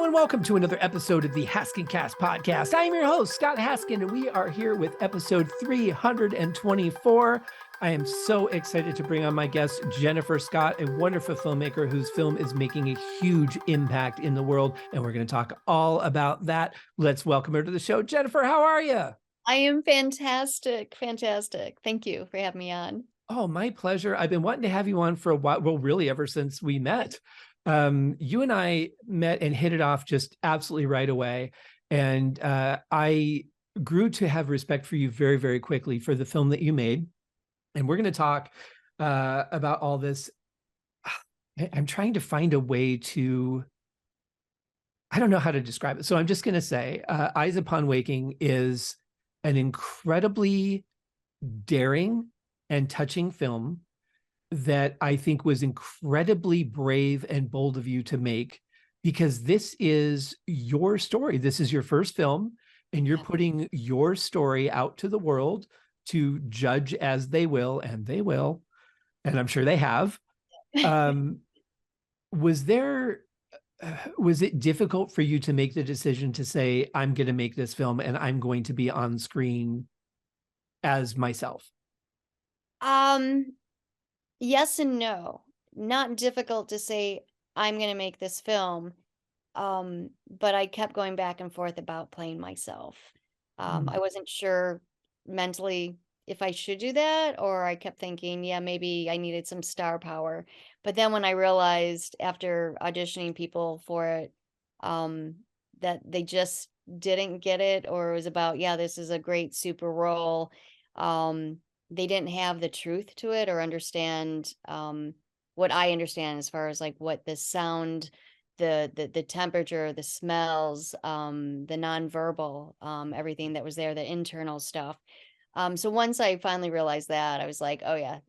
and welcome to another episode of the Haskincast podcast. I am your host, Scott Haskin, and we are here with episode 324. I am so excited to bring on my guest, Jennifer Scott, a wonderful filmmaker whose film is making a huge impact in the world, and we're going to talk all about that. Let's welcome her to the show. Jennifer, how are you? I am fantastic. Fantastic. Thank you for having me on. Oh, my pleasure. I've been wanting to have you on for a while. Well, really, ever since we met. You and I met and hit it off just absolutely right away. And I grew to have respect for you very, very quickly for the film that you made. And we're going to talk about all this. I'm trying to find a way to, I don't know how to describe it. So I'm just going to say Eyes Upon Waking is an incredibly daring and touching film that I think was incredibly brave and bold of you to make, because this is your story. This is your first film, and you're putting your story out to the world to judge as they will, and they will, and I'm sure they have. Was it difficult for you to make the decision to say, I'm going to make this film and I'm going to be on screen as myself? Yes and no. Not difficult to say I'm going to make this film. But I kept going back and forth about playing myself. I wasn't sure mentally if I should do that, or I kept thinking, yeah, maybe I needed some star power. But then when I realized after auditioning people for it, um, that they just didn't get it, or it was about, yeah, this is a great super role. Um, they didn't have the truth to it or understand what I understand as far as like what the sound, the temperature, the smells, the nonverbal, everything that was there, the internal stuff. So once I finally realized that, I was like, oh yeah,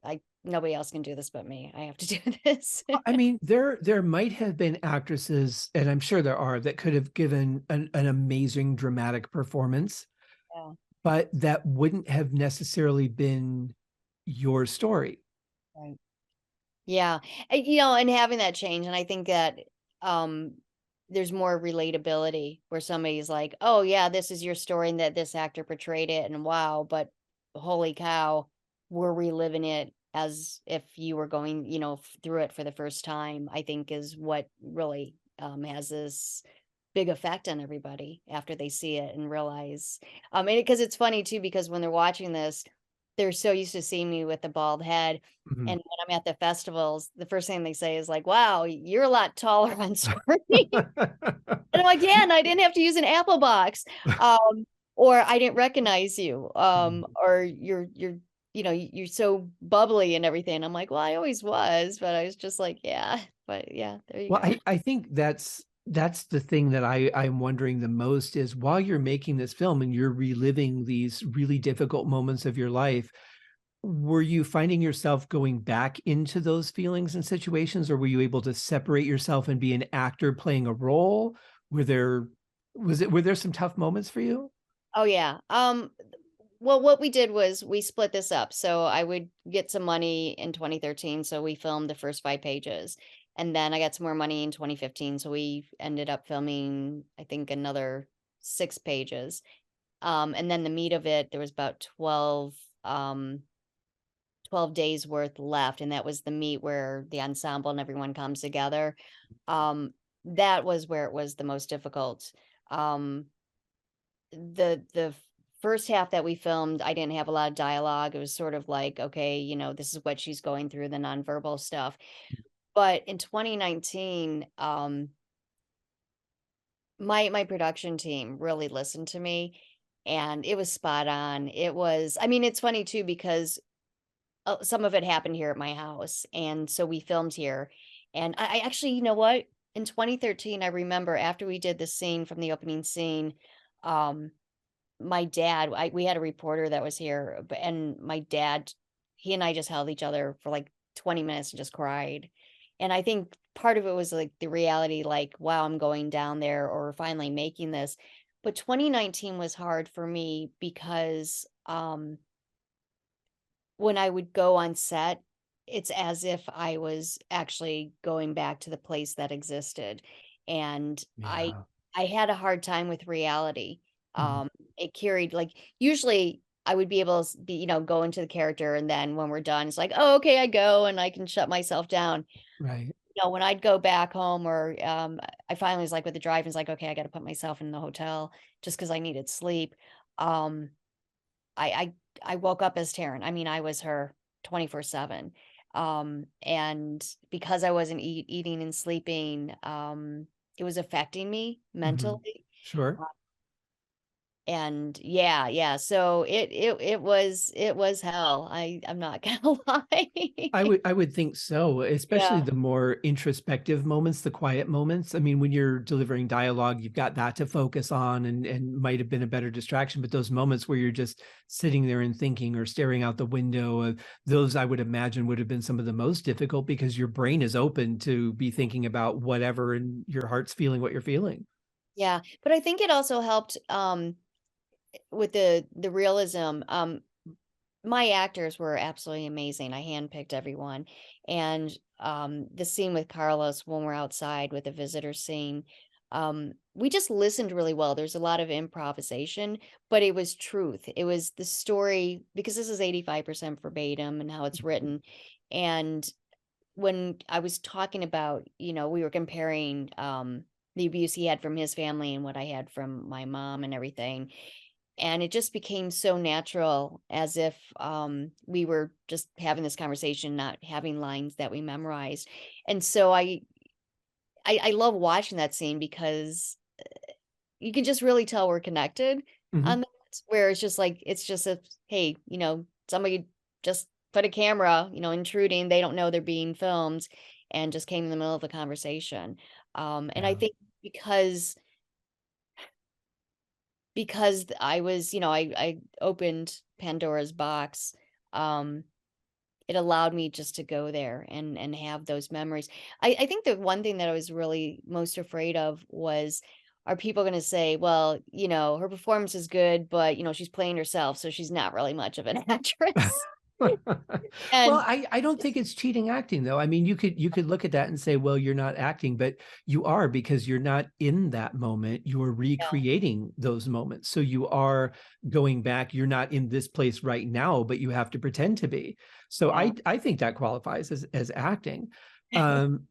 nobody else can do this but me. I have to do this. I mean, there might have been actresses, and I'm sure there are, that could have given an amazing dramatic performance, Yeah, but that wouldn't have necessarily been your story. right. Yeah. And having that change, and I think that um there's more relatability where somebody's like, "Oh yeah, this is your story and that this actor portrayed it and wow, but holy cow, we're reliving it as if you were going, through it for the first time." I think is what really has this big effect on everybody after they see it and realize and because it's funny too because when they're watching this, they're so used to seeing me with the bald head. Mhm. And when I'm at the festivals, the first thing they say is like, "Wow, you're a lot taller on screen." And I'm like, "Yeah, and I didn't have to use an apple box." Or I didn't recognize you. Or you're so bubbly and everything. I'm like, "Well, I always was," but I was just like, "Yeah." But yeah, there you Well, go. I think that's the thing that I'm wondering the most is, while you're making this film and you're reliving these really difficult moments of your life, were you finding yourself going back into those feelings and situations, or were you able to separate yourself and be an actor playing a role? Were there some tough moments for you? Oh yeah. Well, what we did was we split this up. So I would get some money in 2013. So we filmed the first 5 pages. And then I got some more money in 2015. So we ended up filming, I think, another 6 pages. And then the meat of it, there was about 12 days worth left. And that was the meat where the ensemble and everyone comes together. That was where it was the most difficult. Um, the first half that we filmed, I didn't have a lot of dialogue. It was sort of like, okay, this is what she's going through, the nonverbal stuff. But in 2019, my production team really listened to me, and it was spot on. I mean, it's funny too because some of it happened here at my house, and so we filmed here. And I actually, you know what? In 2013, I remember after we did the scene from the opening scene, um, my dad, we had a reporter that was here, and my dad, he and I just held each other for like 20 minutes and just cried. And I think part of it was like the reality, like, wow, I'm going down there or finally making this. But 2019 was hard for me because when I would go on set, it's as if I was actually going back to the place that existed. and Yeah. I had a hard time with reality. Mhm. Um, it carried like usually I would be able to be, go into the character, and then when we're done, it's like, oh, okay, I go and I can shut myself down. Right. When I'd go back home, or I finally was like with the drive, it's like, okay, I got to put myself in the hotel just because I needed sleep. Um, I I woke up as Taryn. I mean, I was her 24/7. And because I wasn't eating and sleeping, it was affecting me Mhm. mentally. Sure. Uh, And yeah, yeah. So it was hell. I'm not gonna lie. I would think so, especially Yeah, the more introspective moments, the quiet moments. I mean, when you're delivering dialogue, you've got that to focus on and might have been a better distraction. But those moments where you're just sitting there and thinking or staring out the window, those I would imagine would have been some of the most difficult because your brain is open to be thinking about whatever and your heart's feeling what you're feeling. yeah. But I think it also helped with the realism. My actors were absolutely amazing. I handpicked everyone. And the scene with Carlos when we're outside with the visitor scene, we just listened really well. There's a lot of improvisation, but it was truth. It was the story, because this is 85% verbatim and how it's written. And when I was talking about, we were comparing the abuse he had from his family and what I had from my mom and everything, and it just became so natural, as if we were just having this conversation, not having lines that we memorized. And so I love watching that scene because you can just really tell we're connected on Mhm. that, where it's just like, it's just a, hey, somebody just put a camera, intruding, they don't know they're being filmed, and just came in the middle of a conversation. And I Yeah. think because I was, I opened Pandora's box, um, it allowed me just to go there and have those memories. I think the one thing that I was really most afraid of was, are people going to say, well, her performance is good, but she's playing herself, so she's not really much of an actress. Well, And I don't think it's cheating acting though. I mean, you could look at that and say, well, you're not acting, but you are because you're not in that moment. You're yeah, recreating those moments. So you are going back. You're not in this place right now, but you have to pretend to be. So yeah. I think that qualifies as acting. Um,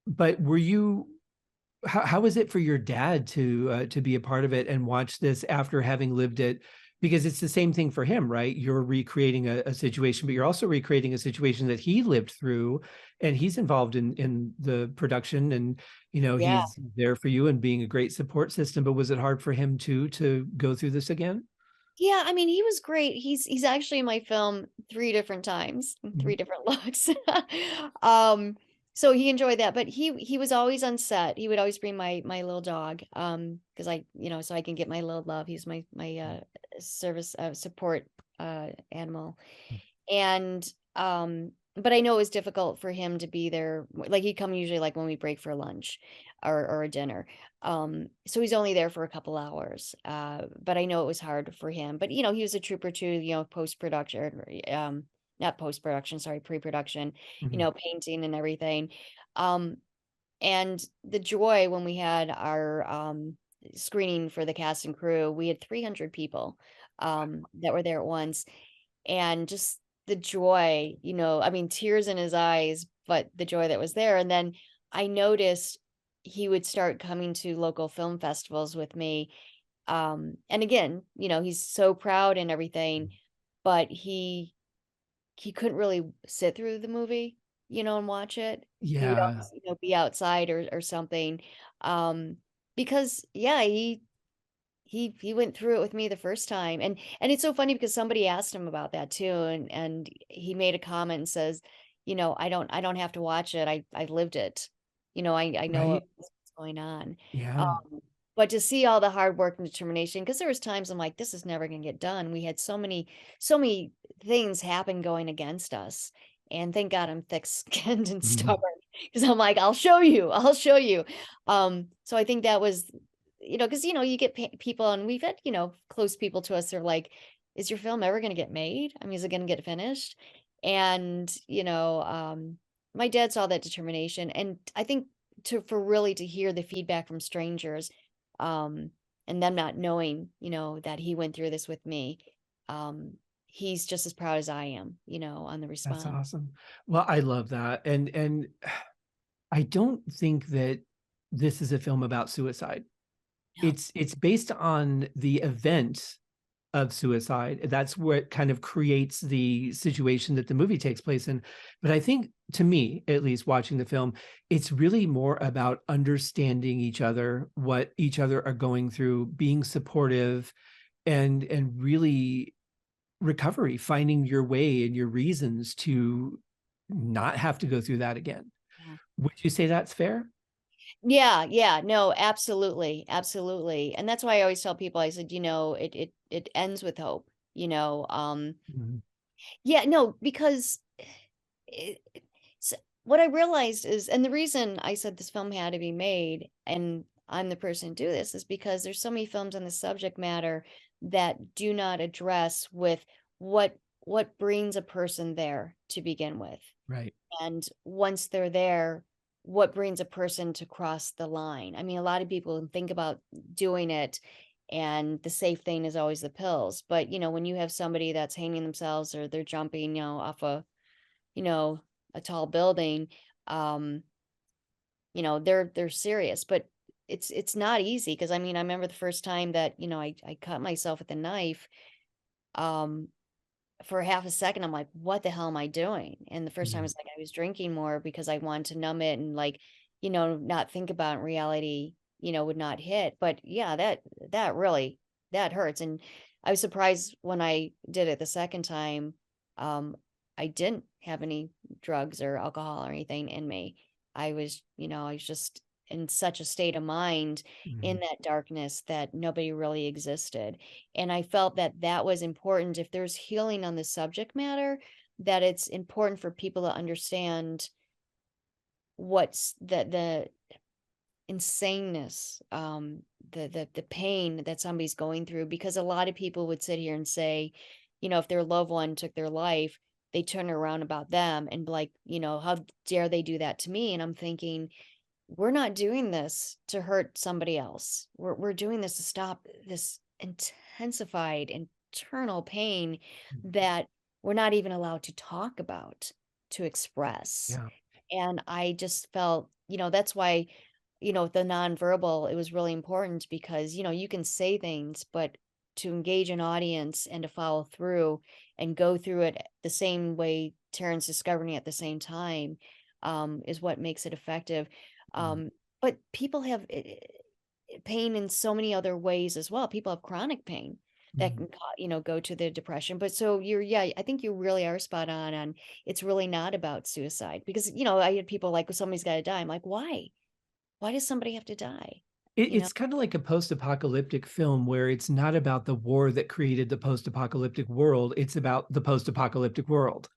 but were you how was it for your dad to be a part of it and watch this after having lived it? Because it's the same thing for him, right? You're recreating a situation, but you're also recreating a situation that he lived through, and he's involved in the production, and Yeah. he's there for you and being a great support system. But was it hard for him too to go through this again? Yeah, I mean, he was great. He's actually in my film 3 different times, in Mhm. 3 different looks. Um, so he enjoyed that, but he was always on set. He would always bring my little dog, because so I can get my little love. He's my service support animal. And, but I know it was difficult for him to be there. Like, he'd come usually like when we break for lunch or a dinner. So he's only there for a couple hours. But I know it was hard for him. But he was a trooper too, post-production, not post-production, sorry, pre-production, Mhm. painting and everything. Um, and the joy when we had our screening for the cast and crew, we had 300 people that were there at once, and just the joy, I mean, tears in his eyes, but the joy that was there. And then I noticed he would start coming to local film festivals with me. And again, he's so proud and everything, but he couldn't really sit through the movie, and watch it. He would Yeah, always, be outside or something. Um, because yeah, he went through it with me the first time, and it's so funny because somebody asked him about that too, and he made a comment and says, I don't have to watch it. I lived it. I know right. what's going on. Yeah, Um, but to see all the hard work and determination, because there was times I'm like, this is never gonna get done. We had so many things happen going against us. And thank God I'm thick-skinned and Mhm. stubborn, because I'm like, I'll show you, I'll show you. So I think that was, because you get people, and we've had close people to us. They're like, "Is your film ever going to get made? I mean, is it going to get finished?" And my dad saw that determination, and I think for really to hear the feedback from strangers, um, and them not knowing, that he went through this with me. Um, he's just as proud as I am, on the That's response. awesome. Well, I love that. And I don't think that this is a film about suicide. No. It's based on the event of suicide. That's what kind of creates the situation that the movie takes place in. But I think, to me, at least watching the film, it's really more about understanding each other, what each other are going through, being supportive, and really recovery, finding your way and your reasons to not have to go through that again. Yeah. Would you say that's fair? Yeah, yeah, no, absolutely, absolutely. And that's why I always tell people, I said, it ends with hope, Mhm. yeah, no, because what I realized is, and the reason I said this film had to be made, and I'm the person to do this, is because there's so many films on the subject matter that do not address with what brings a person there to begin with. Right. And once they're there, what brings a person to cross the line? I mean, a lot of people think about doing it, and the safe thing is always the pills. But, when you have somebody that's hanging themselves or they're jumping, off you know, a tall building, um, they're serious. But it's not easy because I mean, I remember the first time that, I cut myself with a knife. Um, for half a second, I'm like, "What the hell am I doing?" And the first time Mhm. was like I was drinking more because I wanted to numb it and, like, not think about it, reality, would not hit. But yeah, that really that hurts. And I was surprised when I did it the second time, um, I didn't have any drugs or alcohol or anything in me. I was just in such a state of mind in Mhm. that darkness that nobody really existed. And I felt that that was important. If there's healing on the subject matter, that it's important for people to understand what's the insaneness, the pain that somebody's going through. Because a lot of people would sit here and say, if their loved one took their life, they turn around about them and be like, how dare they do that to me? And I'm thinking, we're not doing this to hurt somebody else. We're doing this to stop this intensified internal pain that we're not even allowed to talk about, to express. Yeah. And I just felt, that's why, the nonverbal, it was really important because, you can say things, but to engage an audience and to follow through and go through it the same way Terrence discovering it at the same time, is what makes it effective. Mhm. Um, but people have pain in so many other ways as well. People have chronic pain that Mhm. can, go to the depression. But so yeah, I think you really are spot on. It's really not about suicide because, I had people like, well, somebody's got to die. I'm like, why? Why does somebody have to die? You know? It's kind of like a post-apocalyptic film where it's not about the war that created the post-apocalyptic world. It's about the post-apocalyptic world.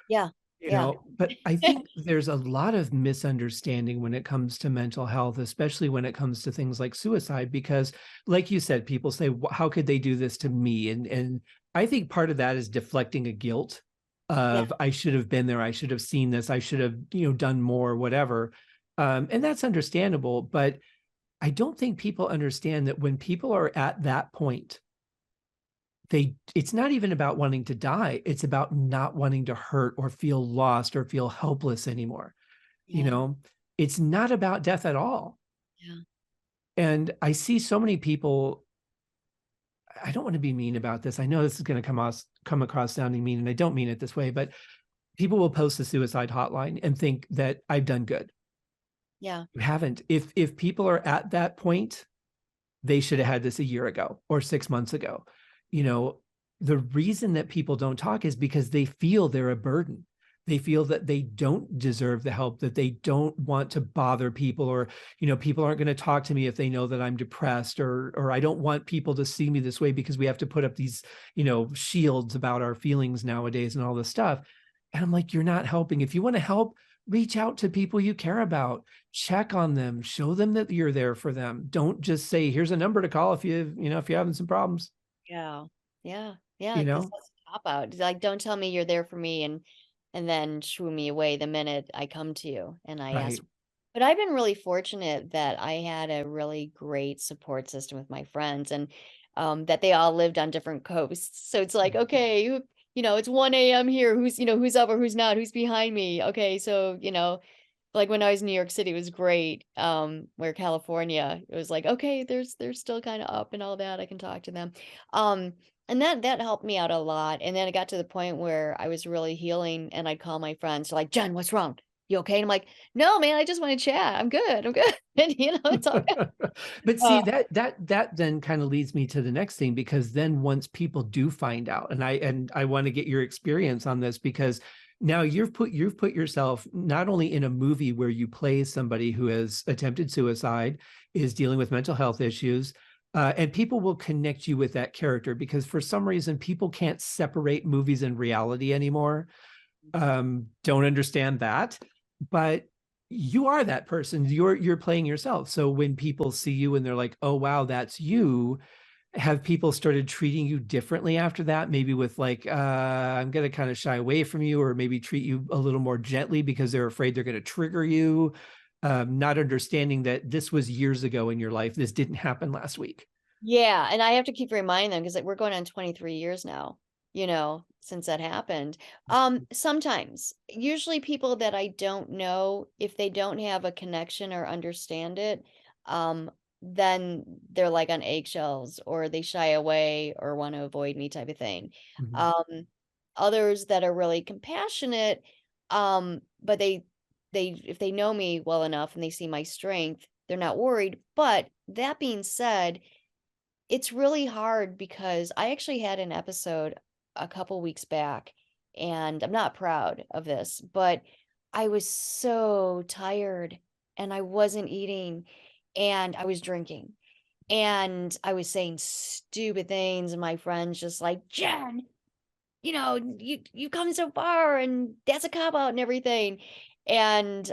Yeah. Yeah. But I think there's a lot of misunderstanding when it comes to mental health, especially when it comes to things like suicide, because like you said, people say, How could they do this to me?" And I think part of that is deflecting a guilt Yeah. of I should have been there, I should have seen this, I should have, done more, whatever. And that's understandable, but I don't think people understand that when people are at that point, it's not even about wanting to die, it's about not wanting to hurt or feel lost or feel helpless anymore, you Yeah. know? It's not about death at all, Yeah. and I see so many people. I don't wanna be mean about this, I know this is gonna come across sounding mean, and I don't mean it this way, but people will post the suicide hotline and think that I've done good. Yeah. You haven't. If people are at that point, they should have had this a year ago or 6 months ago. You know, the reason that people don't talk is because they feel they're a burden. They feel that they don't deserve the help, that they don't want to bother people, or, people aren't going to talk to me if they know that I'm depressed, or I don't want people to see me this way because we have to put up these, shields about our feelings nowadays and all this stuff. And I'm like, you're not helping. If you want to help, reach out to people you care about, check on them, show them that you're there for them. Don't just say, here's a number to call if you're having some problems, Yeah. Yeah. Yeah. you Because know? that's a cop out. It's like, don't tell me you're there for me and then shoo me away the minute I come to you and I ask. Right. But I've been really fortunate that I had a really great support system with my friends, and that they all lived on different coasts. So it's like, okay, it's 1 a.m. here. Who's up or who's not? Who's behind me? Okay, so like when I was in New York City, it was great. Where California, it was like, okay, they're still kind of up and all that. I can talk to them. Um, and that helped me out a lot. And then it got to the point where I was really healing, and I'd call my friends, like, Jen, what's wrong? You okay? And I'm like, no, man, I just want to chat. I'm good. I'm good. And it's all good. But Uh, see, that then kind of leads me to the next thing, because then once people do find out, and I want to get your experience on this, because now you've put yourself not only in a movie where you play somebody who has attempted suicide, is dealing with mental health issues, and people will connect you with that character, because for some reason people can't separate movies and reality anymore. Don't understand that, but you are that person. You're playing yourself. So when people see you and they're like, oh wow, that's you, have people started treating you differently after that? Maybe with like, I'm gonna kind of shy away from you, or maybe treat you a little more gently because they're afraid they're gonna trigger you, not understanding that this was years ago in your life. This didn't happen last week. Yeah, and I have to keep reminding them because, like, we're going on 23 years now, since that happened. Sometimes, usually people that I don't know, if they don't have a connection or understand it, um, then they're like on eggshells, or they shy away or want to avoid me type of thing. Mhm. Um, Others that are really compassionate, but they if they know me well enough and they see my strength, they're not worried. But that being said, it's really hard because I actually had an episode a couple weeks back, and I'm not proud of this, but I was so tired, and I wasn't eating, and I was drinking, and I was saying stupid things, and my friends just like, Jen, you come so far, and that's a cop out and everything. And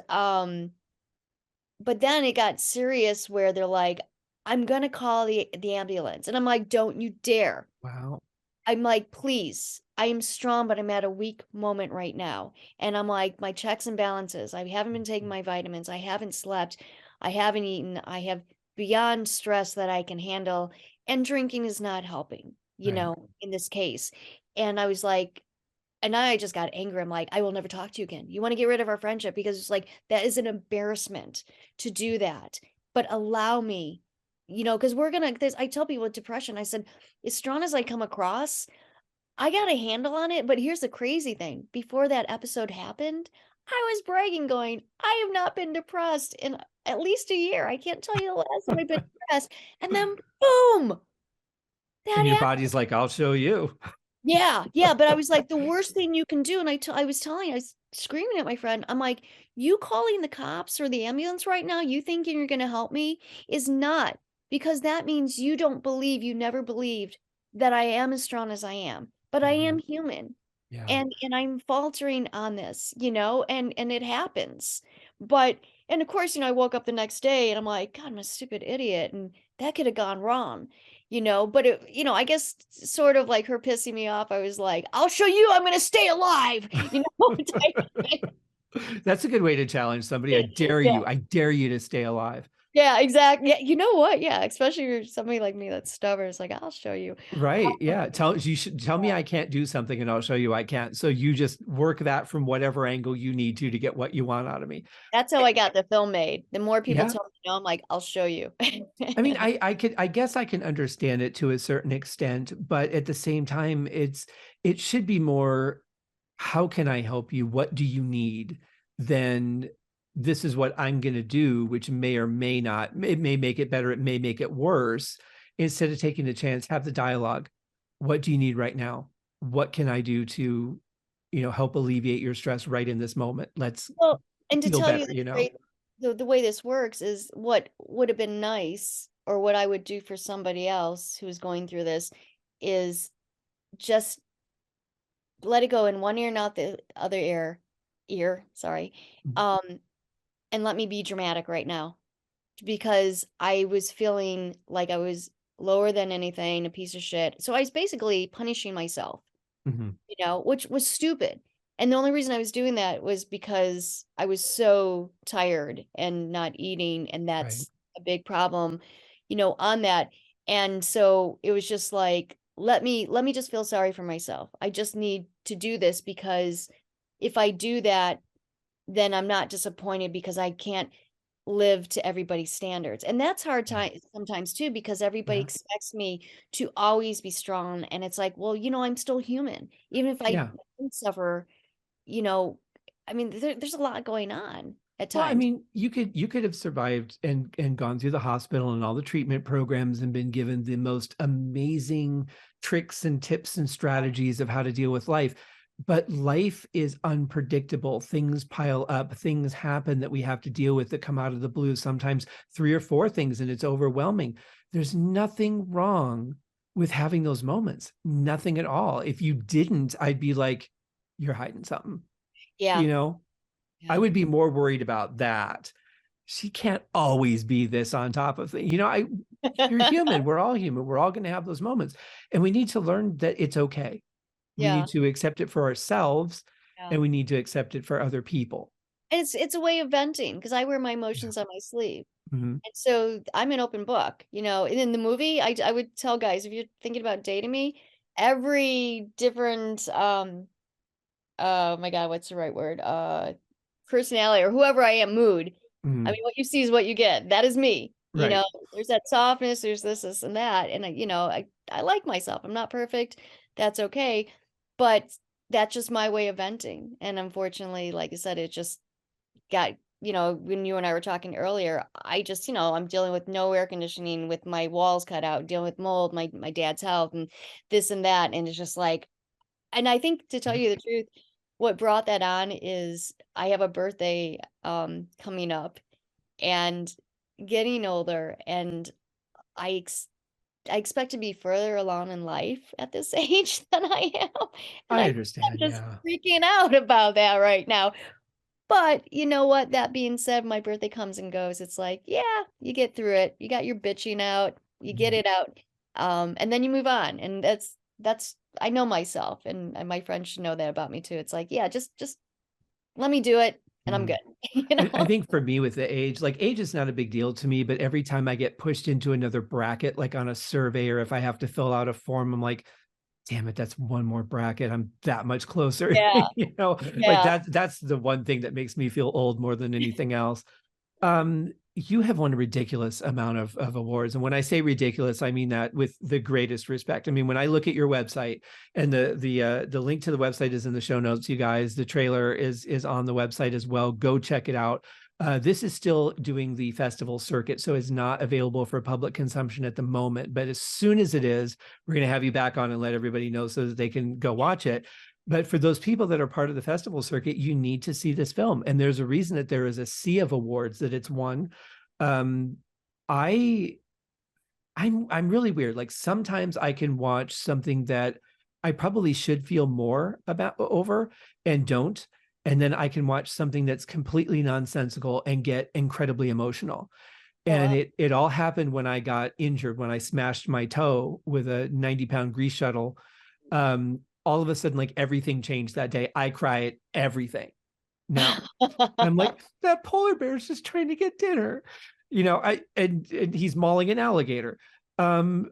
but then it got serious where they're like, "I'm gonna call the ambulance." And I'm like, "Don't you dare." Wow. I'm like, "Please. I am strong, but I'm at a weak moment right now." And I'm like, "My checks and balances. I haven't been taking my vitamins. I haven't slept. I haven't eaten. I have beyond stress that I can handle, and drinking is not helping, Right. in this case." And I was like, and I just got angry. I'm like, "I will never talk to you again. You wanna get rid of our friendship?" Because it's like, that is an embarrassment to do that. But allow me, because we're gonna this I tell people with depression, I said, "As strong as I come across, I got a handle on it." But here's the crazy thing, before that episode happened, I was bragging going, "I have not been depressed in at least a year. I can't tell you the last time I've been depressed." And then boom, that And your happened. body's like, I'll show you. Yeah, yeah, but I was like, the worst thing you can do, and I was screaming at my friend, I'm like, "You calling the cops or the ambulance right now, you thinking you're gonna help me, is not, because that means you never believed that I am as strong as I am, but I am Mhm. human, Yeah. and I'm faltering on this, and it happens." But and of course, I woke up the next day and I'm like, "God, I'm a stupid idiot, and that could have gone wrong." But I guess sort of like her pissing me off, I was like, "I'll show you I'm gonna stay alive," type of thing. That's a good way to challenge somebody. I dare Yeah. you. I dare you to stay alive. Yeah, exactly. Yeah, you know what? Yeah, especially if you're somebody like me that's stubborn. It's like, "I'll show you." Right. Um, Yeah. You should tell me I can't do something and I'll show you I can't. So you just work that from whatever angle you need to get what you want out of me. that's how Eh, I got the film made. The more people Yeah. tell me no, I'm like, "I'll show you." I mean, I guess I can understand it to a certain extent, but at the same time, it should be more, how can I help you? What do you need? Then this is what I'm going to do, which may or may not, it may make it better, it may make it worse. Instead of taking the chance, have the dialogue. What do you need right now? What can I do to, help alleviate your stress right in this moment? Let's Well, and to feel tell you better, the great the way this works is what would have been nice, or what I would do for somebody else who's going through this, is just let it go in one ear, not the other ear, sorry. Mhm. Um, and let me be dramatic right now, because I was feeling like I was lower than anything, a piece of shit. So I was basically punishing myself, Mhm. which was stupid. And the only reason I was doing that was because I was so tired and not eating, and Right. that's a big problem, on that. And so it was just like, let me just feel sorry for myself. I just need to do this because if I do that, then I'm not disappointed because I can't live to everybody's standards. And that's hard Yeah. time sometimes too, because everybody Yeah. expects me to always be strong. And it's like, well, I'm still human. Even if I Yeah. suffer, you know, I mean, there's a lot going on at Well, I times. mean, you could have survived and gone through the hospital and all the treatment programs and been given the most amazing tricks and tips and strategies of how to deal with life. But life is unpredictable. Things pile up, things happen that we have to deal with that come out of the blue, sometimes three or four things, and it's overwhelming. There's nothing wrong with having those moments. Nothing at all. If you didn't, I'd be like, you're hiding something, Yeah. you know? I Yeah. would be more worried about that. She can't always be this on top of things. You're human. We're all human. We're all going to have those moments. And we need to learn that it's okay. We Yeah. need to accept it for ourselves Yeah. and we need to accept it for other people. And it's a way of venting because I wear my Yeah. emotions on my sleeve. Mhm. And so I'm an open book, and in the movie, I would tell guys, if you're thinking about dating me, every different, oh my God, what's the right word? Personality or whoever I am, mood. I Mhm. mean, what you see is what you get. That is me. Right. There's that softness, there's this and that. And I like myself. I'm not perfect. That's okay. But that's just my way of venting. And unfortunately, like I said, it just got, when you and I were talking earlier, I just, I'm dealing with no air conditioning with my walls cut out, dealing with mold, my dad's health and this and that. And it's just like, and I think to tell Yeah. you the truth, what brought that on is I have a birthday coming up and getting older, and I I expect to be further along in life at this age than I am. And I I'm understand. just Yeah. freaking out about that right now. But you know what? That being said, my birthday comes and goes. It's like, yeah, you get through it. You got your bitching out, you get Mhm. it out, and then you move on. And that's I know myself, and my friends should know that about me too. It's like, yeah, just let me do it, and I'm Mhm. good. You I know? think for me with the age, like age is not a big deal to me, but every time I get pushed into another bracket, like on a survey or if I have to fill out a form, I'm like, damn it, that's one more bracket. I'm that much closer. Yeah, Like yeah. that's the one thing that makes me feel old more than anything else. You have won a ridiculous amount of awards. And when I say ridiculous, I mean that with the greatest respect. I mean, when I look at your website and the link to the website is in the show notes, you guys, the trailer is on the website as well. Go check it out. This is still doing the festival circuit, so it's not available for public consumption at the moment. But as soon as it is, we're going to have you back on and let everybody know so that they can go watch it. But for those people that are part of the festival circuit, you need to see this film. And there's a reason that there is a sea of awards that it's won. Um, I I'm really weird. Like sometimes I can watch something that I probably should feel more about over and don't. And then I can watch something that's completely nonsensical and get incredibly emotional. Oh, And wow. it all happened when I got injured, when I smashed my toe with a 90-pound grease shuttle. All of a sudden, like everything changed that day. I cry at everything now. I'm like, that polar bear is just trying to get dinner. And he's mauling an alligator. Um,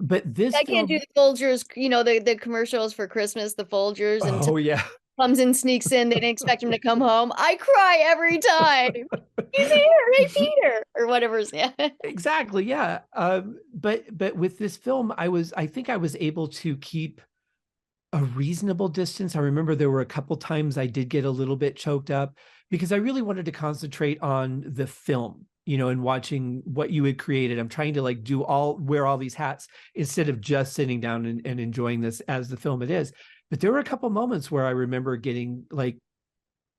but this I can't do film, the Folgers, the commercials for Christmas, the Folgers, and oh yeah, comes and sneaks in. They didn't expect him to come home. I cry every time. He's here. Hey, Peter, or whatever's. Yeah. exactly, yeah. But with this film, I think I was able to keep a reasonable distance. I remember there were a couple times I did get a little bit choked up because I really wanted to concentrate on the film, and watching what you had created. I'm trying to like wear all these hats instead of just sitting down and enjoying this as the film it is. But there were a couple moments where I remember getting like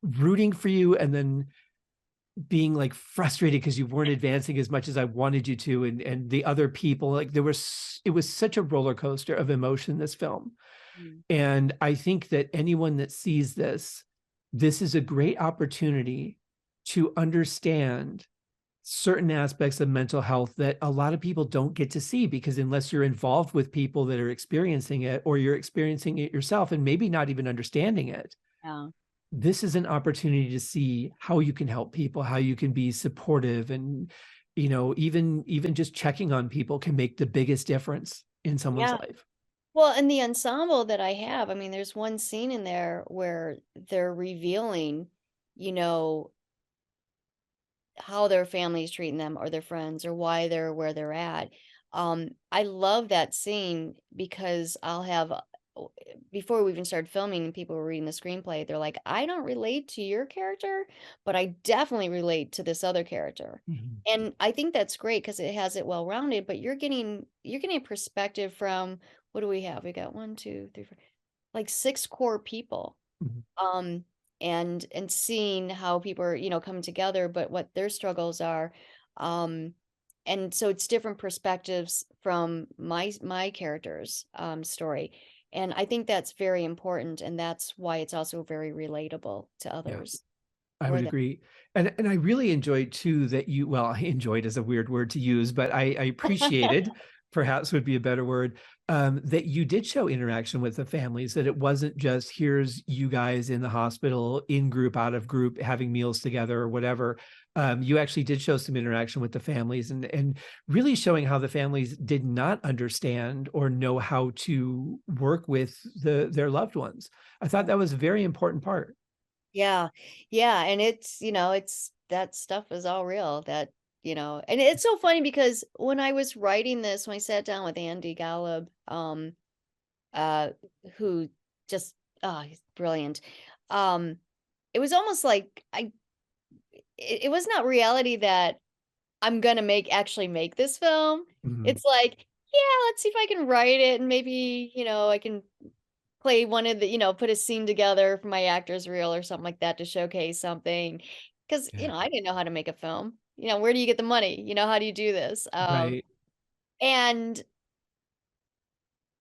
rooting for you and then being like frustrated because you weren't advancing as much as I wanted you to, and the other people, like it was such a roller coaster of emotion, this film. Mm. And I think that anyone that sees this is a great opportunity to understand certain aspects of mental health that a lot of people don't get to see, because unless you're involved with people that are experiencing it or you're experiencing it yourself and maybe not even understanding it, Yeah. this is an opportunity to see how you can help people, how you can be supportive, and even just checking on people can make the biggest difference in someone's Yeah. life. Well, and the ensemble that I have, I mean, there's one scene in there where they're revealing, you know, how their family's treating them or their friends or why they're where they're at. I love that scene because I'll have before we even started filming and people were reading the screenplay, they're like, I don't relate to your character, but I definitely relate to this other character. Mhm. And I think that's great because it has it well rounded, but you're getting perspective from what do we have? We got one, two, three, four, like six core people, Mhm. um and seeing how people are coming together but what their struggles are, um and so it's different perspectives from my character's story, and I think that's very important, and that's why it's also very relatable to Yeah. others I or would them. agree. And I really enjoyed too that well, I enjoyed is a weird word to use, but I appreciated, perhaps would be a better word, that you did show interaction with the families, that it wasn't just here's you guys in the hospital, in group, out of group, having meals together or whatever. You actually did show some interaction with the families, and really showing how the families did not understand or know how to work with their loved ones. I thought that was a very important part. Yeah. Yeah, and it's, it's that stuff is all real that, and it's so funny because when I was writing this, when I sat down with Andy Gallup, uh, who just, he's brilliant. Um, it was almost like it was not reality that I'm gonna actually make this film. Mhm. It's like, yeah, let's see if I can write it and maybe, I can play one of the put a scene together for my actor's reel or something like that to showcase something. Because, Yeah. I didn't know how to make a film. Where do you get the money? How do you do this? Right. And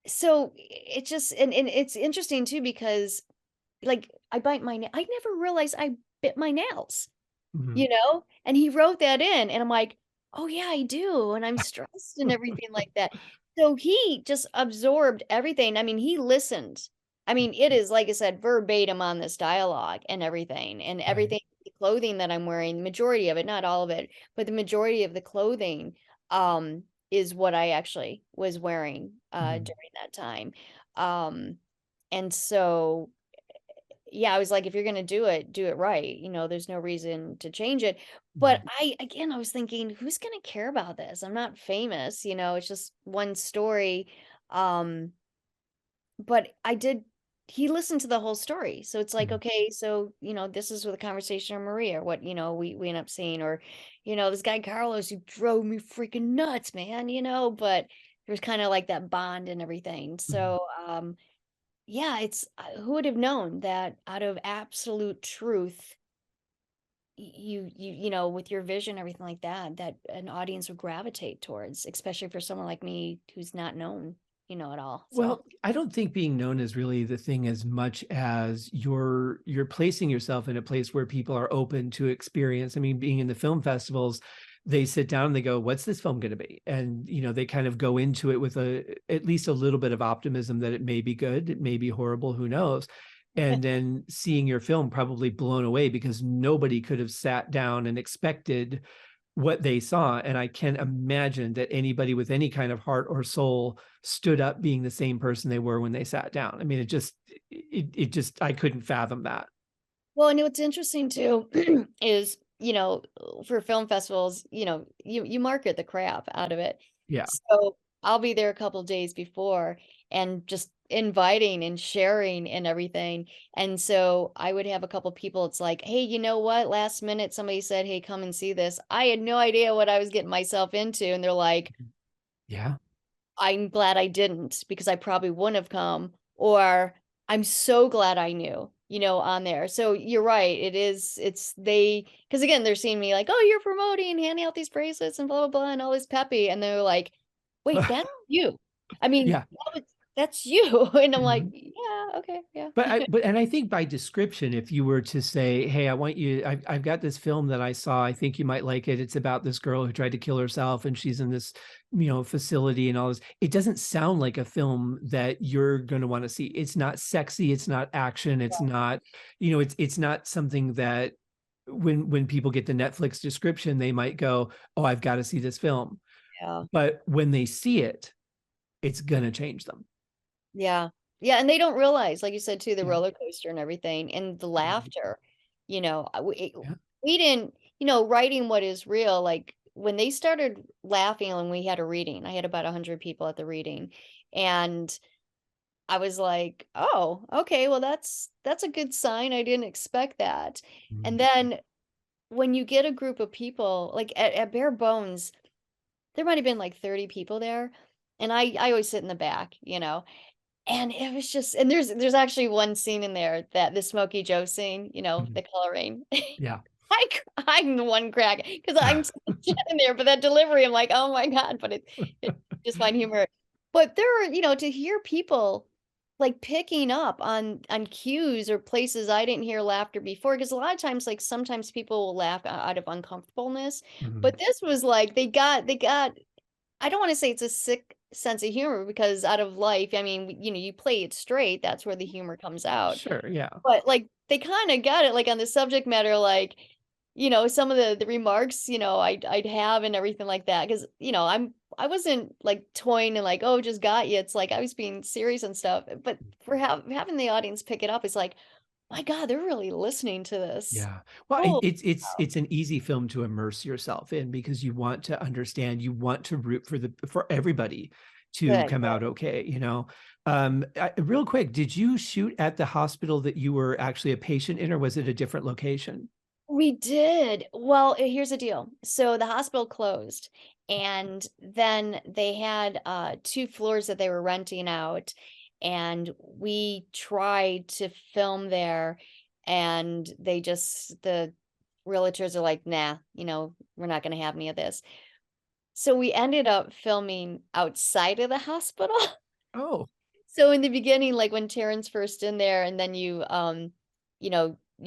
so it just and it's interesting too because like I bite my I never realized I bit my nails. Mhm. And he wrote that in, and I'm like, "Oh, yeah, I do, and I'm stressed and everything like that." So he just absorbed everything. I mean, he listened. I mean, it is, like I said, verbatim on this dialogue and Right. everything the clothing that I'm wearing, majority of it, not all of it, but the majority of the clothing, is what I actually was wearing, Mhm. during that time. Um, and so yeah, I was like, if you're gonna do it right. There's no reason to change it. But Mhm. I was thinking, who's gonna care about this? I'm not famous, it's just one story. Um, but he listened to the whole story. So it's like, Mhm. okay, so, this is with a conversation of Maria, what, we end up seeing, or, this guy Carlos who drove me freaking nuts, man, but there's kind of like that bond and everything. Mhm. So, yeah, it's who would have known that out of absolute truth, with your vision, everything like that, that an audience would gravitate towards, especially for someone like me who's not known, at all. So, Well, I don't think being known is really the thing as much as you're placing yourself in a place where people are open to experience. I mean, being in the film festivals, they sit down and they go, "What's this film going to be?" And they kind of go into it with at least a little bit of optimism that it may be good, it may be horrible, who knows. And then seeing your film probably blown away because nobody could have sat down and expected what they saw. And I can imagine that anybody with any kind of heart or soul stood up being the same person they were when they sat down. I mean, it just, I couldn't fathom that. well, and what's interesting too is, for film festivals, you market the crap out of it. Yeah. So I'll be there a couple days before and just inviting and sharing and everything. And so I would have a couple people, it's like, hey, you know what? Last minute somebody said, hey, come and see this. I had no idea what I was getting myself into. And they're like, Yeah. I'm glad I didn't because I probably wouldn't have come, or I'm so glad I knew, on there. So you're right. It's they, because again, they're seeing me like, oh, you're promoting, handing out these bracelets and blah, blah, blah, and all this peppy. And they're like, wait, that's you. I mean, Yeah. that's you. And I'm like, Mhm. yeah, okay, yeah. And I think by description, if you were to say, "Hey, I want you, I've got this film that I saw. I think you might like it. It's about this girl who tried to kill herself, and she's in this, facility and all this, it doesn't sound like a film that you're going to want to see. It's not sexy, it's not action, it's not, it's not something that when people get the Netflix description, they might go, oh, I've got to see this film. Yeah. But when they see it, it's gonna change them. Yeah. Yeah, and they don't realize, like you said too, the Yeah. roller coaster and everything, and the Mhm. laughter. Yeah. We didn't, writing what is real, like when they started laughing and we had a reading, I had about 100 people at the reading, and I was like, "Oh, okay, well that's a good sign. I didn't expect that." And Mhm. then when you get a group of people, like at bare bones, there might have been like 30 people there, and I always sit in the back, and it was just, and there's actually one scene in there, that the Smokey Joe scene, Mhm. the coloring. Yeah. I'm the one crack because I'm sitting there, but that delivery, I'm like, "Oh my god," but it's just fine humor. But there are, to hear people, like, picking up on cues or places I didn't hear laughter before, because a lot of times, like, sometimes people will laugh out of uncomfortableness, Mhm. but this was like they got I don't wanna say it's a sick sense of humor, because out of life, I mean, you play it straight, that's where the humor comes out. Sure. Yeah. But, like, they kinda got it, like, on the subject matter, like, some of the remarks, I'd have and everything like that, 'cause, I wasn't, like, toying and like, "Oh, just got you." It's like I was being serious and stuff, but for having the audience pick it up, it's like, "My god, they're really listening to this." Yeah. Well, Holy cow. it's an easy film to immerse yourself in because you want to understand, you want to root for everybody to Good, come out good. okay, real quick, did you shoot at the hospital that you were actually a patient in, or was it a different location? We did. Well, here's the deal. So the hospital closed, and then they had 2 floors that they were renting out, and we tried to film there, and the realtors are like, "Nah, we're not going to have any of this." So we ended up filming outside of the hospital. Oh. So in the beginning, like when Taryn's first in there, and then you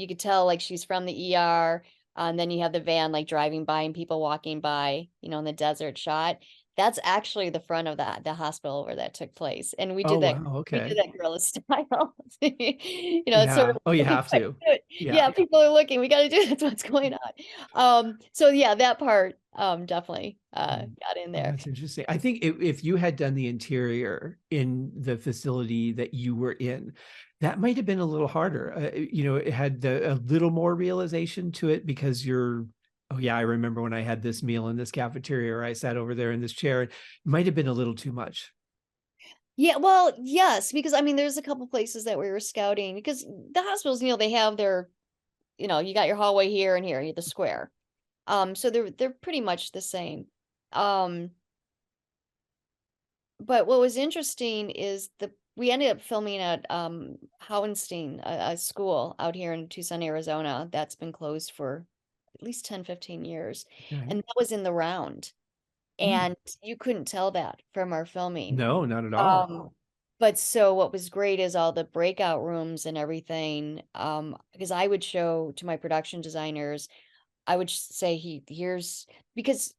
could tell like she's from the ER, and then you have the van like driving by and people walking by, in the desert shot. That's actually the front of the hospital where that took place, and we Oh, did that. wow, We did okay. that guerrilla style. It's sort Yeah. of Oh, you like, "Okay, have quick, to. do it." Yeah. Yeah, people are looking. We got to do that's what's going on. So yeah, that part definitely Mm. got in Oh, there. that's interesting. I think if you had done the interior in the facility that you were in, that might have been a little harder. It had a little more realization to it because oh yeah, I remember when I had this meal in this cafeteria, or I sat over there in this chair. It might have been a little too much. Yeah, well, yes, because I mean, there's a couple places that we were scouting, because the hospitals, they have their, you got your hallway here and here, the square. So they're pretty much the same. Um, but what was interesting is we ended up filming at Howenstein, a school out here in Tucson, Arizona, that's been closed for at least 10, 15 years. Okay. And that was in the round. Hmm. And you couldn't tell that from our filming. No, not at all. Um, but so what was great is all the breakout rooms and everything, because I would show to my production designers, I would say here's, because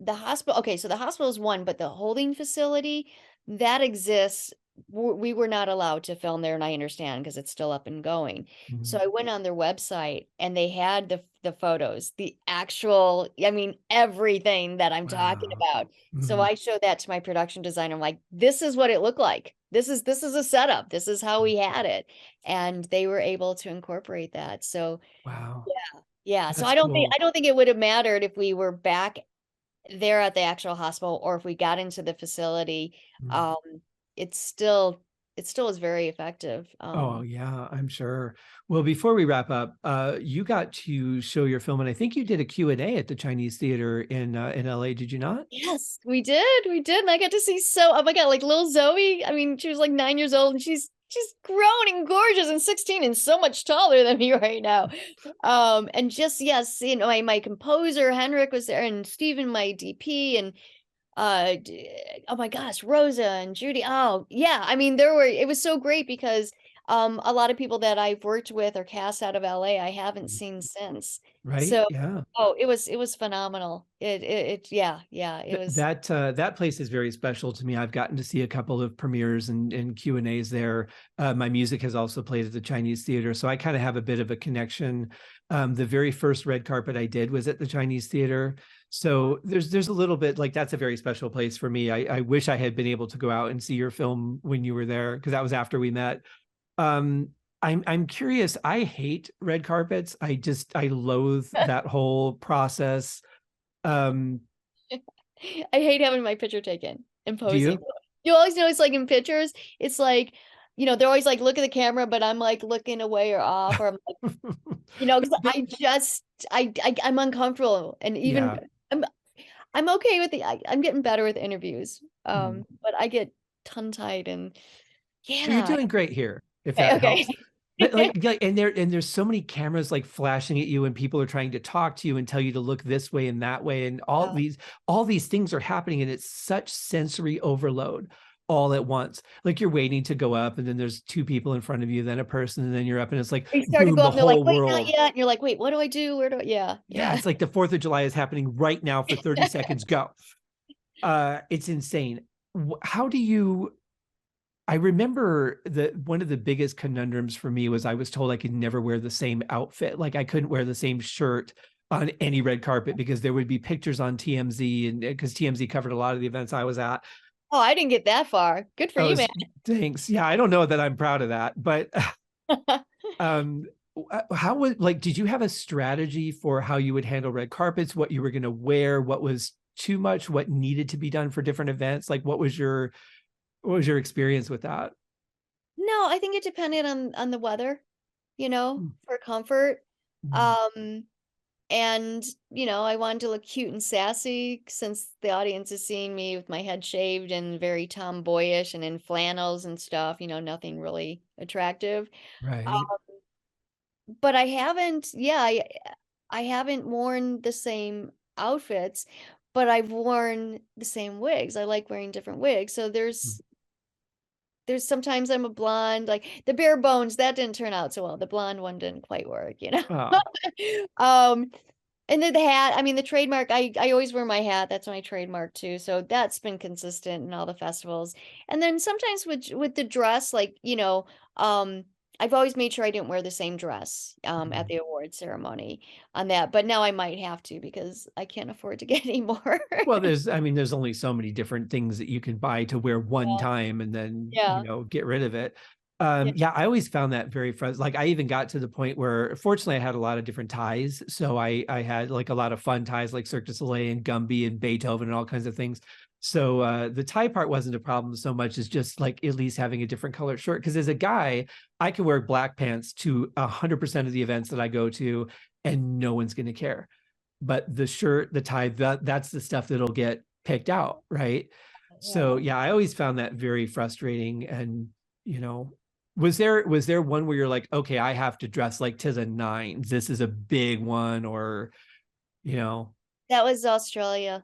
the hospital, okay, so the hospital is one, but the holding facility that exists, we were not allowed to film there, and I understand because it's still up and going. So Mhm. I went on their website, and they had the photos, the actual, I mean, everything that I'm talking Wow. about. So Mhm. I showed that to my production designer. I'm like, this is what it looked like. This is a setup. This is how we had it. And they were able to incorporate that. So Wow. yeah. Yeah. So That's I don't think cool. I don't think it would have mattered if we were back there at the actual hospital, or if we got into the facility. Mm. um it still is very effective. Oh, yeah, I'm sure. Well, before we wrap up, you got to show your film, and I think you did a Q&A at the Chinese Theater in LA, did you not? Yes, we did, and I got to see, oh my god, like little Zoe, I mean, she was like 9 years old, and she's grown and gorgeous and 16 and so much taller than me right now. And just, yes, my composer Henrik was there, and Stephen, my DP, and oh my gosh, Rosa and Judy. Oh, yeah. I mean, it was so great because A lot of people that I've worked with or cast out of LA, I haven't Mhm. seen since. Right? So, Yeah. oh, it was phenomenal. Yeah, yeah, it was. That place is very special to me. I've gotten to see a couple of premieres and Q&As there. My music has also played at the Chinese Theater, so I kind of have a bit of a connection. The very first red carpet I did was at the Chinese Theater, so there's a little bit like that's a very special place for me. I wish I had been able to go out and see your film when you were there because that was after we met. Um, I'm curious. I hate red carpets. I loathe that whole process. Um, I hate having my picture taken and do posing. you? You always notice, like, in pictures, it's like, they're always like, "Look at the camera," but I'm, like, looking away or off, or I'm like, because But I'm uncomfortable, and even yeah. I'm I'm okay with I'm getting better with interviews, Mm. but I get tongue-tied and Well, you're yeah. doing great here, if Okay, that okay. helps. But like, and there's so many cameras like flashing at you, and people are trying to talk to you and tell you to look this way and that way, and Yeah. all these things are happening, and it's such sensory overload all at once. Like you're waiting to go up, and then there's two people in front of you, then a person, and then you're up, and it's like You start to boom, go the up and they're like, whole "Wait, not world. yet," and you're like, "Wait, what do I do? Where do I" yeah, Yeah, yeah. it's like the 4th of July is happening right now for 30 seconds. Go. It's insane. How do you I remember that one of the biggest conundrums for me was I was told I could never wear the same outfit. Like I couldn't wear the same shirt on any red carpet because there would be pictures on TMZ and because TMZ covered a lot of the events I was at. Oh, I didn't get that far. Good for I you, man. was thanks. Yeah, I don't know that I'm proud of that, but um how would like did you have a strategy for how you would handle red carpets, what you were going to wear, what was too much, what needed to be done for different events? Like what was your experience with that? No, I think it depended on the weather, for comfort. Mhm. Um, and, I wanted to look cute and sassy since the audience is seeing me with my head shaved and very tomboyish and in flannels and stuff, nothing really attractive. Uh, Right. but I haven't, yeah, I haven't worn the same outfits, but I've worn the same wigs. I like wearing different wigs. So there's sometimes I'm a blonde, like the bare bones, that didn't turn out so well. The blonde one didn't quite work, you know? Oh, Um, and then the hat, I mean, the trademark, I always wear my hat. That's my trademark too. So that's been consistent in all the festivals. And then sometimes with the dress, like, I've always made sure I didn't wear the same dress at mhm. the award ceremony on that. But now I might have to because I can't afford to get any more. Well, I mean, there's only so many different things that you can buy to wear one time and then, Yeah. get rid of it. Yeah. Yeah, I always found that very frustrating. Like I even got to the point where fortunately I had a lot of different ties. So I had like a lot of fun ties like Cirque du Soleil and Gumby and Beethoven and all kinds of things. So the tie part wasn't a problem so much as just like at least having a different colored shirt. Because as a guy, I can wear black pants to 100% of the events that I go to, and no one's going to care. But the shirt, the tie, that's the stuff that'll get picked out, right? So Yeah. yeah, I always found that very frustrating. And you know, was there one where you're like, okay, I have to dress like to the nines. This is a big one, or you know, That was Australia.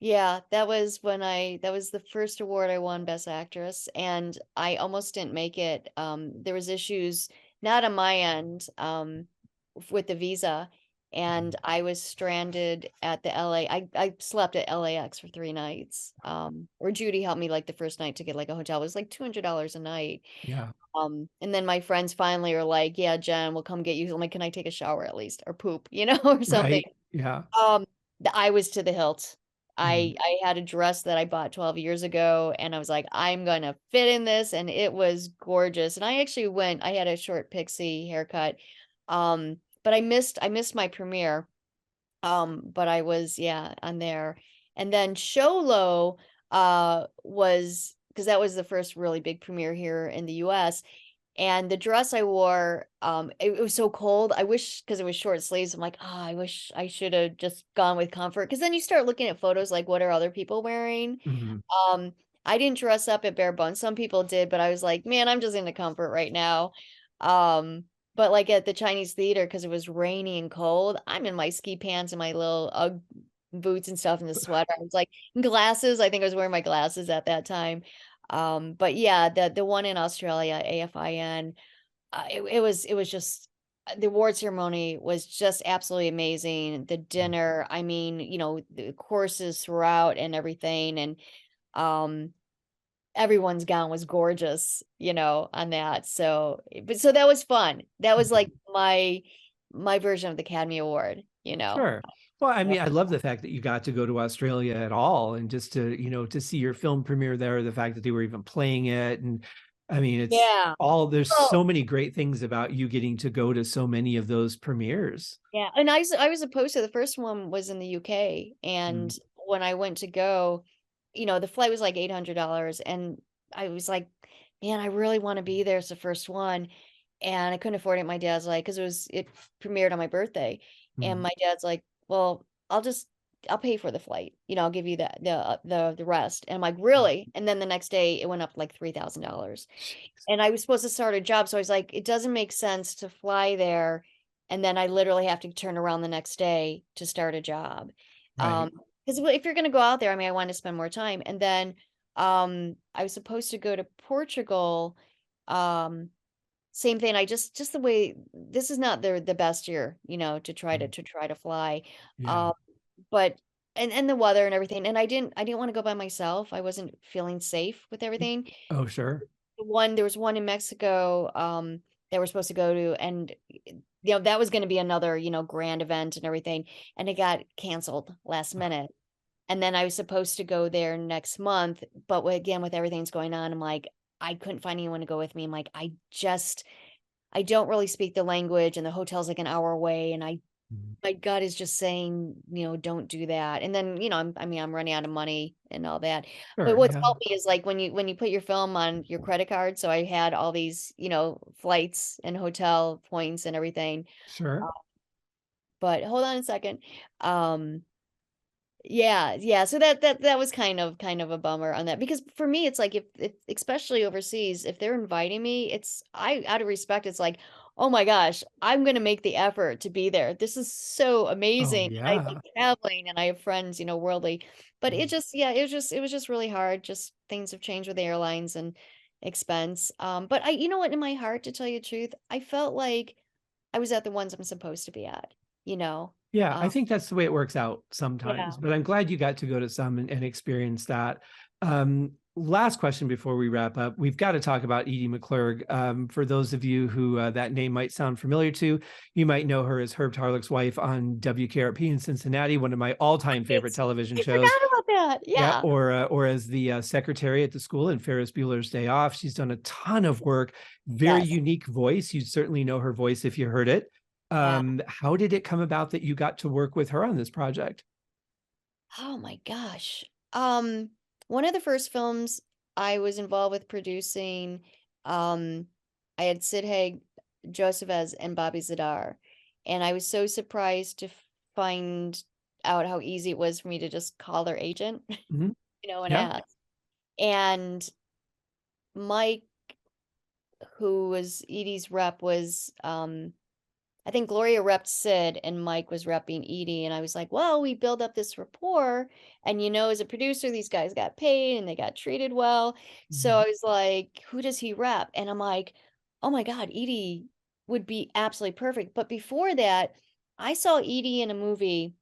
Yeah, that was the first award I won Best Actress, and I almost didn't make it. There was issues not on my end, with the visa, and I was stranded at the LA. I slept at LAX for 3 nights. Or Judy helped me like the first night to get like a hotel. It was like $200 a night. yeah, And then my friends finally are like, "Yeah, Jen, we'll come get you." I'm like, "Can I take a shower at least or poop, or something?" right, yeah, Um, I was to the hilt. mhm, I had a dress that I bought 12 years ago, and I was like, "I'm gonna fit in this," and it was gorgeous, and I had a short pixie haircut, but I missed my premiere, but I was, yeah, on there, and then Sholo, was because that was the first really big premiere here in the US, and the dress I wore, it was so cold. I wish because it was short sleeves, I'm like, "Oh, I wish I shoulda just gone with comfort." Because then you start looking at photos like, what are other people wearing? mhm. Um, I didn't dress up at bare bones. Some people did, but I was like, "Man, I'm just into comfort right now." Um, but, like, at the Chinese theater, because it was rainy and cold, I'm in my ski pants and my little Ugg boots and stuff and the sweater. I was like glasses, I think I was wearing my glasses at that time. But yeah, the one in Australia, AFIN, it was just the award ceremony was just absolutely amazing. The dinner, I mean, the courses throughout and everything, and um everyone's gown was gorgeous, on that. So that was fun. That was like Mhm. my version of the Academy Award, Sure. Well, I Yep. mean, I love the fact that you got to go to Australia at all and just to, to see your film premiere there, the fact that they were even playing it. And I mean, Yeah. there's Well, so many great things about you getting to go to so many of those premieres. yeah, and I was supposed to the first one was in the UK, and Mm, when I went to go, the flight was like $800, and I was like, "Man, I really wanna be there, it's the first one," and I couldn't afford it. My dad's like, because it premiered on my birthday, and mm, my dad's like, "Well, I'll pay for the flight, I'll give you the rest," and I'm like, "Really?" And then the next day, it went up like $3,000. jeez. And I was supposed to start a job, so I was like, "It doesn't make sense to fly there, and then I literally have to turn around the next day to start a job." Right. Because if you're gonna go out there, I mean, I wanted to spend more time, and then, I was supposed to go to Portugal, um, same thing, I just the way this is not the best year, Mm, to try to fly, yeah. um, but and the weather and everything, and I didn't wanna go by myself, I wasn't feeling safe with everything. Oh, sure. There was one in Mexico, that we're supposed to go to, and, that was gonna be another, grand event and everything, and it got canceled last minute, and then I was supposed to go there next month, but again, with everything's going on, I'm like, I couldn't find anyone to go with me. I'm like, I don't really speak the language, and the hotel's like an hour away, and Mm, my gut is just saying, "Don't do that." And then, I'm running out of money and all that. But sure. what's Yeah. helped me is like when you put your film on your credit card, so I had all these, flights and hotel points and everything. Uh, Sure. but hold on a second. Um yeah, yeah, so that was kind of a bummer on that, because for me, it's like if especially overseas, if they're inviting me, it's I out of respect, it's like, "Oh my gosh, I'm gonna make the effort to be there. This is so Oh, amazing." And I love yeah. traveling, and I have friends, worldly. But it Mm. just yeah, it was just really hard. Just things have changed with airlines and expense. But you know what, in my heart, to tell you the truth, I felt like I was at the ones I'm supposed to be at, you know? Yeah, I Um, think that's the way it works out sometimes, yeah. but I'm glad you got to go to some and experience that. Last question before we wrap up. We've got to talk about Edie McClurg. For those of you who that name might sound familiar to, you might know her as Herb Tarlick's wife on WKRP in Cincinnati, one of my all-time favorite Right. television I shows. forgot about that. Yeah, Yeah. or as the secretary at the school in Ferris Bueller's Day Off. She's done a ton of work. Very Yes. unique voice. You certainly know her voice if you heard it. Yeah. How did it come about that you got to work with her on this project? Oh my gosh. Um, One of the first films I was involved with producing, um, I had Sid Haig, Joseph Ez, and Bobby Zadar. And I was so surprised to find out how easy it was for me to just call their agent, Mhm. and Yeah. ask. And Mike, who was Edie's rep, was I think Gloria repped Sid and Mike was repping Edie. And I was like, well, we build up this rapport. And as a producer, these guys got paid and they got treated well. So Mhm. I was like, who does he rep? And I'm like, oh my God, Edie would be absolutely perfect. But before that, I saw Edie in a movie.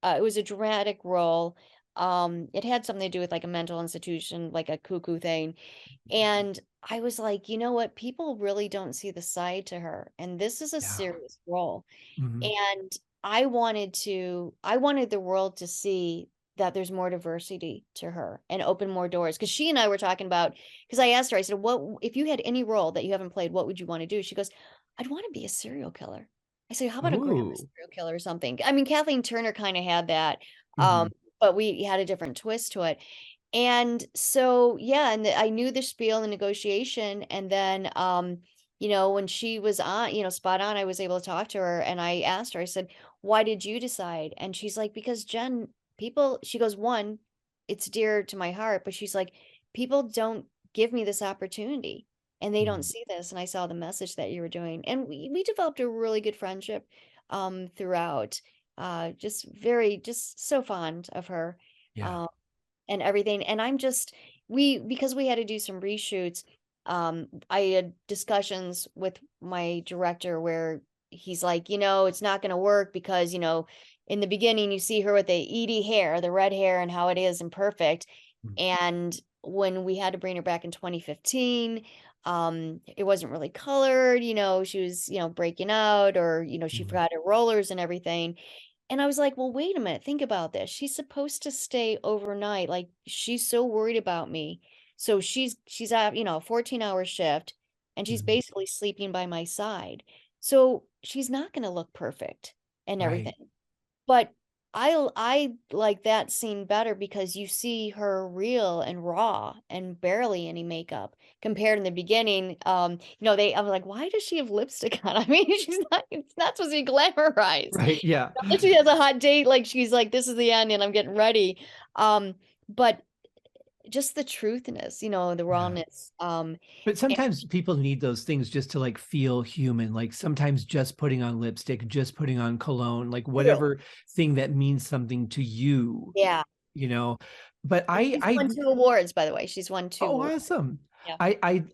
It was a dramatic role. It had something to do with like a mental institution, like a cuckoo thing. And I was like, you know what? People really don't see the side to her. And this is a Yeah. serious role. Mhm. And I wanted the world to see that there's more diversity to her and open more doors. Cause she and I were talking about, because I asked her, I said, what, if you had any role that you haven't played, what would you want to do? She goes, I'd want to be a serial killer. I said, how about a grandma Ooh. serial killer or something? I mean, Kathleen Turner kind of had that. Um, Mhm. but we had a different twist to it. And so, yeah, and I knew the spiel and negotiation. And then, when she was on, spot on, I was able to talk to her and I asked her, I said, why did you decide? And she's like, because Jen, she goes, one, it's dear to my heart, but she's like, people don't give me this opportunity and they don't Mhm. see this. And I saw the message that you were doing. And we developed a really good friendship throughout. Just so fond of her. Yeah. Um, and everything. And I'm just because we had to do some reshoots, I had discussions with my director where he's like, it's not going to work because, in the beginning you see her with the Edie hair, the red hair, and how it is imperfect. Mm. And when we had to bring her back in 2015, it wasn't really colored, she was, breaking out, or, she Mm. forgot her rollers and everything. And I was like, "Well, wait a minute, think about this. She's supposed to stay overnight. Like, she's so worried about me. So she's at, 14-hour shift, and she's Mm. basically sleeping by my side. So she's not gonna look perfect and Right. everything." But I like that scene better because you see her real and raw and barely any makeup compared in the beginning. I was like, "Why does she have lipstick on?" I mean, it's not supposed to be glamorized. Right. Yeah. Unless she has a hot date, like, she's like, "This is the end, and I'm getting ready." But just the truthness, the Yeah. rawness, But and sometimes people need those things just to like feel human. Like sometimes just putting on lipstick, just putting on cologne, like true. whatever thing that means something to you, Yeah, you know. But and I she's I won 2 awards, by the way. She's won 2 oh, awards. awesome. Yeah.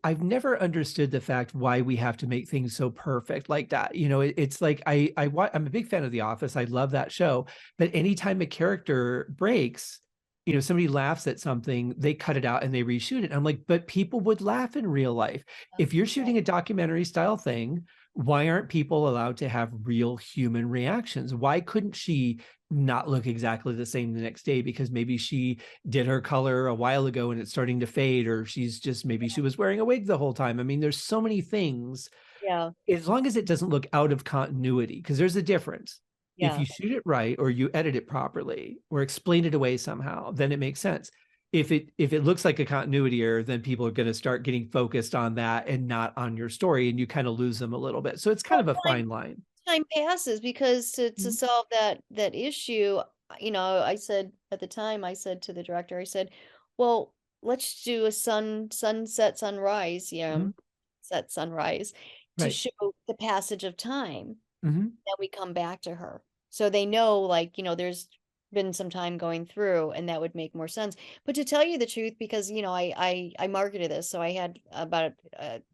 I've never understood the fact why we have to make things so perfect like that. You know, it's like I'm a big fan of The Office. I love that show. But anytime a character breaks, you know, somebody laughs at something, they cut it out and they reshoot it. I'm like, but people would laugh in real life. If you're shooting a documentary style thing, why aren't people allowed to have real human reactions? Why couldn't she not look exactly the same the next day because maybe she did her color a while ago and it's starting to fade, or she's just maybe she was wearing a wig the whole time. I mean, there's so many things, Yeah, as long as it doesn't look out of continuity, because there's a difference. If yeah. you shoot it right or you edit it properly or explain it away somehow, then it makes sense. If it looks like a continuity error, then people are going to start getting focused on that and not on your story, and you kind of lose them a little bit. So it's kind Well, of a fine line. time passes because to Mhm. solve that issue, I said at the time, I said to the director, I said, "Well, let's do a sunset, sunrise, Mhm. set sunrise to Right. show the passage of time." Mhm. Then we come back to her. So they know, like, there's been some time going through, and that would make more sense. But to tell you the truth, because, I marketed this, so I had about,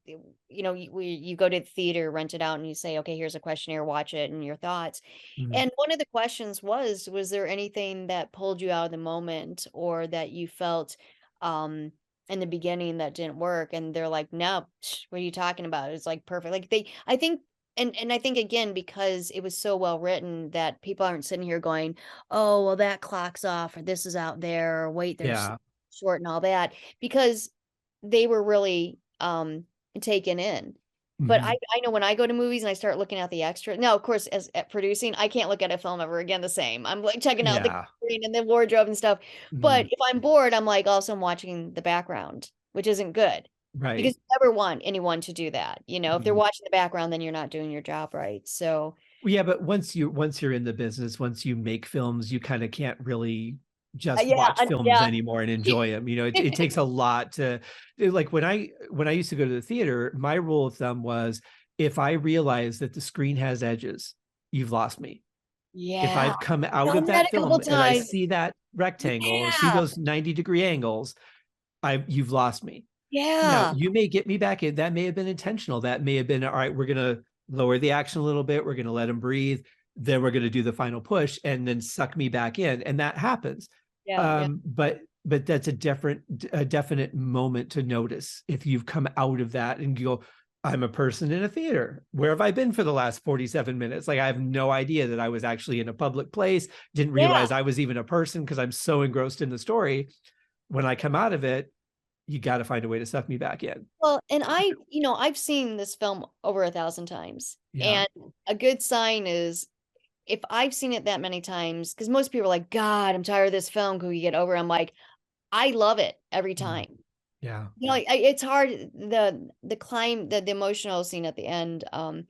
you go to the theater, rent it out, and you say, "Okay, here's a questionnaire, watch it, and your thoughts." Mhm. And one of the questions was there anything that pulled you out of the moment, or that you felt, um, in the beginning that didn't work? And they're like, "No, what are you talking about? It's like perfect." Like, I think, and I think, again, because it was so well written, that people aren't sitting here going, "Oh, well, that clock's off, or this is out there, or wait, there's Yeah. short," and all that, because they were really, taken in. But I Mhm. I know when I go to movies and I start looking at the extra, now, of course, as at producing, I can't look at a film ever again the same. I'm, like, checking out the Yeah. screen and the wardrobe and stuff. But Mhm. if I'm bored, I'm, like, also I'm watching the background, which isn't good, because Right. you never want anyone to do that. If they're Mhm. watching the background, then you're not doing your job right. So, Well, yeah, but once you're in the business, once you make films, you kind of can't really just yeah, watch films yeah. anymore and enjoy them. You know, it takes a lot to like when I used to go to the theater, my rule of thumb was if I realize that the screen has edges, you've lost me. If Yeah. I've come I've out of done that that a couple film and I times. see that rectangle or see Yeah. those 90-degree angles, you've lost me. Now, Yeah. you may get me back in. That may have been intentional. That may have been, all right, we're going to lower the action a little bit. We're going to let him breathe. Then we're going to do the final push and then suck me back in. And that happens. Yeah, yeah. But that's a definite moment to notice if you've come out of that and you go, I'm a person in a theater. Where have I been for the last 47 minutes? Like I have no idea that I was actually in a public place. Didn't Yeah. realize I was even a person because I'm so engrossed in the story. When I come out of it, you got to find a way to suck me back in. Well, and I've seen this film over 1,000 times, Yeah. and a good sign is if I've seen it that many times, because most people are like, "God, I'm tired of this film. Can we get over it?" I'm like, I love it every Mhm. time. Yeah. It's hard, the emotional scene at the end, I'm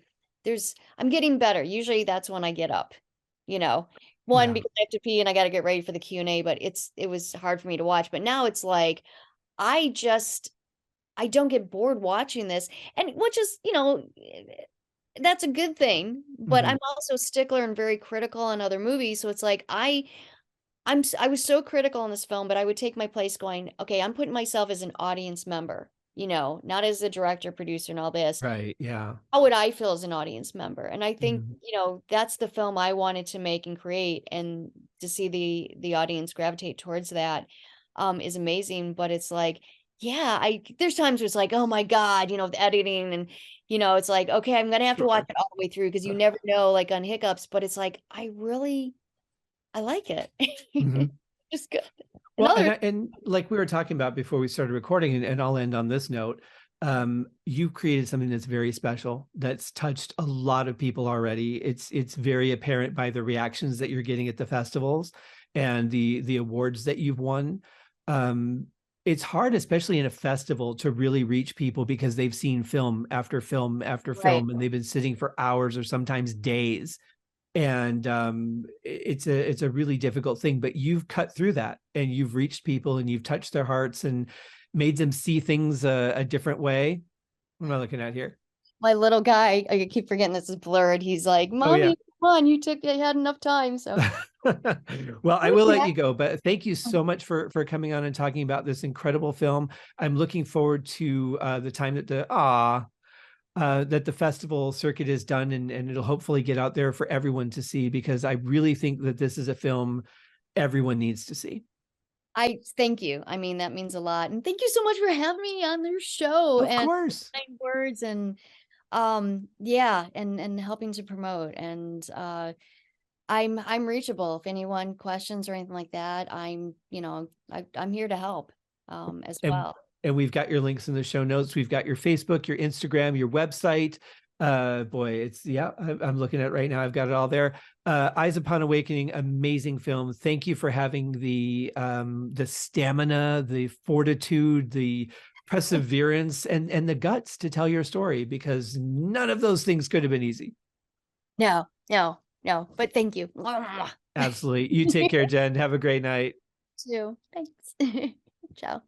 getting better. Usually that's when I get up, you know. One, Yeah. because I have to pee and I gotta get ready for the Q&A, but it was hard for me to watch. But now it's like, I just I don't get bored watching this, and which is, that's a good thing, but Mhm. I'm also a stickler and very critical on other movies, so it's like, I was so critical in this film, but I would take my place going, okay, I'm putting myself as an audience member, not as a director, producer, and all this. Right. Yeah. How would I feel as an audience member? And I think, Mhm. that's the film I wanted to make and create, and to see the audience gravitate towards that is amazing. But it's like, yeah, there's times where it's like, oh my God, the editing, and it's like, okay, I'm gonna have to watch Sure. it all the way through because you never know, like, on hiccups. But it's like, I like it. Mhm. Just good. Well, Another and like we were talking about before we started recording, and I'll end on this note. You've created something that's very special, that's touched a lot of people already. It's very apparent by the reactions that you're getting at the festivals and the awards that you've won. Um, it's hard, especially in a festival, to really reach people because they've seen film after film after right. film, and they've been sitting for hours or sometimes days, and it's a really difficult thing, but you've cut through that and you've reached people and you've touched their hearts and made them see things a different way. What am I looking at here? My little guy, I keep forgetting this is blurred. He's like, Oh yeah. "Mommy, come on, you had enough time." So, Well, I will let you go, but thank you so much for coming on and talking about this incredible film. I'm looking forward to the time that the festival circuit is done, and it'll hopefully get out there for everyone to see, because I really think that this is a film everyone needs to see. I thank you. I mean, that means a lot, and thank you so much for having me on your show Of and course. kind words, and yeah, and helping to promote. And I'm reachable if anyone questions or anything like that. I'm here to help as and well. and we've got your links in the show notes. We've got your Facebook, your Instagram, your website. Boy, I'm looking at it right now. I've got it all there. Eyes Upon Awakening, amazing film. Thank you for having the stamina, the fortitude, the perseverance, and the guts to tell your story, because none of those things could have been easy. No, no, no, but thank you. Absolutely. You take care, Jen. Have a great night. Too. Thanks. Ciao.